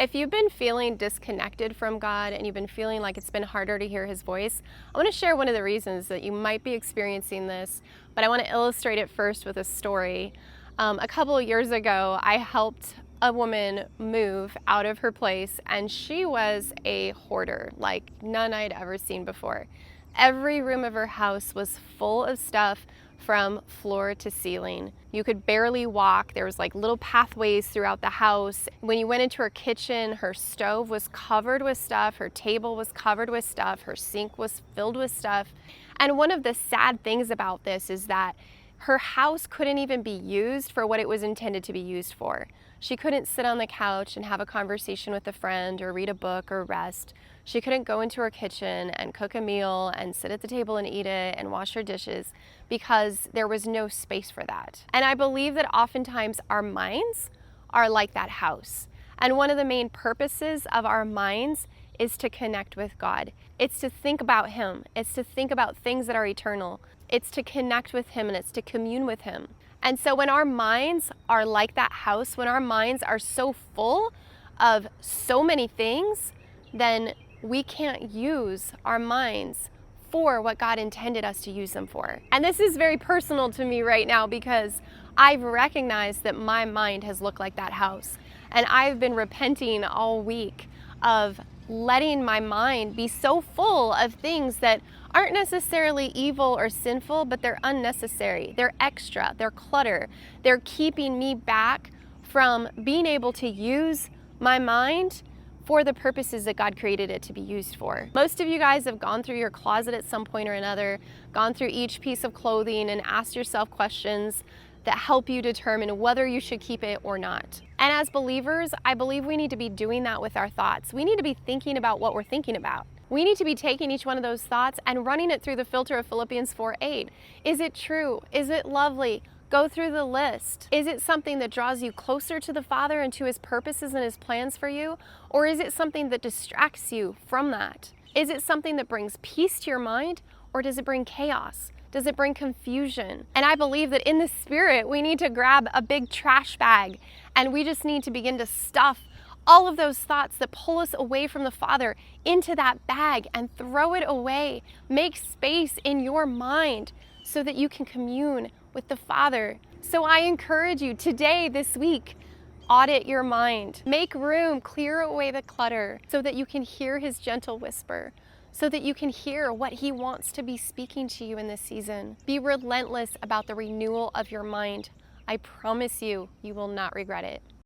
If you've been feeling disconnected from God and you've been feeling like it's been harder to hear His voice, I want to share one of the reasons that you might be experiencing this, but I want to illustrate it first with a story. A couple of years ago, I helped a woman move out of her place, and she was a hoarder like none I'd ever seen before. Every room of her house was full of stuff from floor to ceiling. You could barely walk. There was like little pathways throughout the house. When you went into her kitchen, her stove was covered with stuff, her table was covered with stuff, her sink was filled with stuff. And one of the sad things about this is that her house couldn't even be used for what it was intended to be used for. She couldn't sit on the couch and have a conversation with a friend or read a book or rest. She couldn't go into her kitchen and cook a meal and sit at the table and eat it and wash her dishes because there was no space for that. And I believe that oftentimes our minds are like that house. And one of the main purposes of our minds is to connect with God. It's to think about Him. It's to think about things that are eternal. It's to connect with Him and it's to commune with Him. And so when our minds are like that house, when our minds are so full of so many things, then we can't use our minds for what God intended us to use them for. And this is very personal to me right now because I've recognized that my mind has looked like that house. And I've been repenting all week of letting my mind be so full of things that aren't necessarily evil or sinful, but they're unnecessary. They're extra, they're clutter. They're keeping me back from being able to use my mind for the purposes that God created it to be used for. Most of you guys have gone through your closet at some point or another, gone through each piece of clothing and asked yourself questions that help you determine whether you should keep it or not. And as believers, I believe we need to be doing that with our thoughts. We need to be thinking about what we're thinking about. We need to be taking each one of those thoughts and running it through the filter of Philippians 4:8. Is it true? Is it lovely? Go through the list. Is it something that draws you closer to the Father and to His purposes and His plans for you? Or is it something that distracts you from that? Is it something that brings peace to your mind, or does it bring chaos? Does it bring confusion? And I believe that in the Spirit, we need to grab a big trash bag and we just need to begin to stuff all of those thoughts that pull us away from the Father into that bag and throw it away. Make space in your mind so that you can commune with the Father. So I encourage you today, this week, audit your mind. Make room, clear away the clutter so that you can hear His gentle whisper, so that you can hear what He wants to be speaking to you in this season. Be relentless about the renewal of your mind. I promise you, you will not regret it.